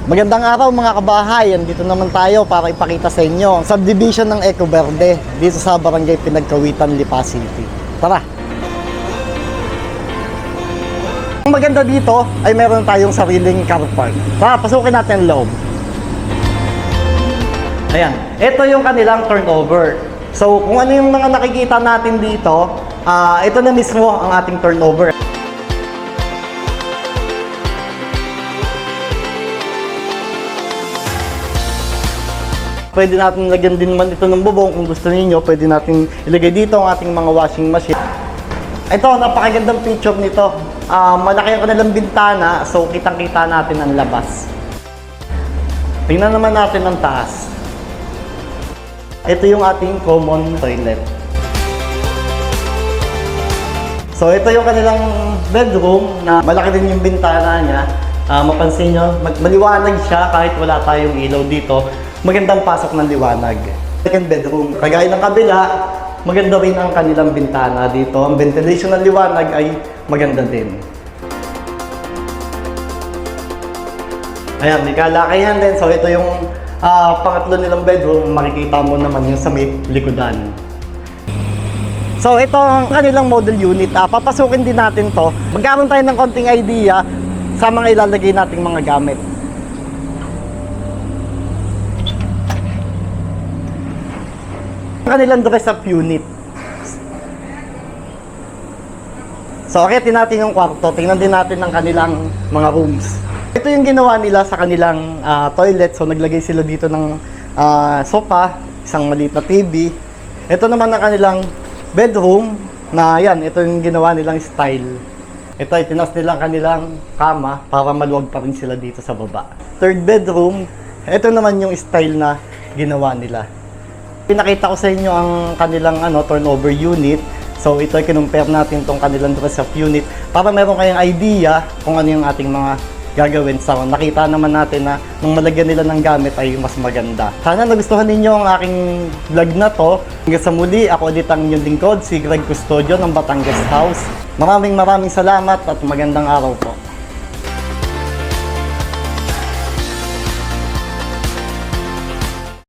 Magandang araw mga kabahay, andito naman tayo para ipakita sa inyo ang subdivision ng Eco Verde dito sa Barangay Pinagkawitan, Lipa City. Tara! Ang maganda dito ay meron tayong sariling car park. Tara, pasukin natin ang loob. Ayan, ito yung kanilang turnover. So kung ano yung mga nakikita natin dito, ito na mismo ang ating turnover. Pwede natin lagyan din naman ito ng bubong kung gusto niyo. Pwede natin ilagay dito ang ating mga washing machine. Ito, napakagandang picture nito. Malaki ang kanilang bintana, so kitang-kita natin ang labas. Tingnan naman natin ang taas. Ito yung ating common toilet. So ito yung kanilang bedroom na malaki din yung bintana niya. Mapansin nyo, maliwanag siya kahit wala tayong ilaw dito. Magandang pasok ng liwanag. Second bedroom, kagaya ng kabila, maganda rin ang kanilang bintana dito. Ang ventilation ng liwanag ay maganda din. Ayan, may kalakayan din. So ito yung pangatlo nilang bedroom. Makikita mo naman yung sa may likodan. So ito ang kanilang model unit. Papasukin din natin to. Magkaroon tayo ng konting idea sa mga ilalagay nating mga gamit. Kanilang dress-up unit. So, akitin natin yung kwarto. Tingnan din natin ang kanilang mga rooms. Ito yung ginawa nila sa kanilang toilet. So, naglagay sila dito ng sofa, isang maliit na TV. Ito naman ang kanilang bedroom na yan, ito yung ginawa nilang style. Ito, itinas nilang kanilang kama para maluwag pa rin sila dito sa baba. Third bedroom, ito naman yung style na ginawa nila. Pinakita ko sa inyo ang kanilang turnover unit. So ito ay kinumpare natin tong kanilang dress-up unit para meron kayong idea kung ano yung ating mga gagawin. So nakita naman natin na nung malagyan nila ng gamit ay mas maganda. Sana nagustuhan ninyo ang aking vlog na to. Hanggang sa muli, ako ulit ang inyong lingkod, si Greg Custodio ng Batangas House. Maraming salamat at magandang araw po.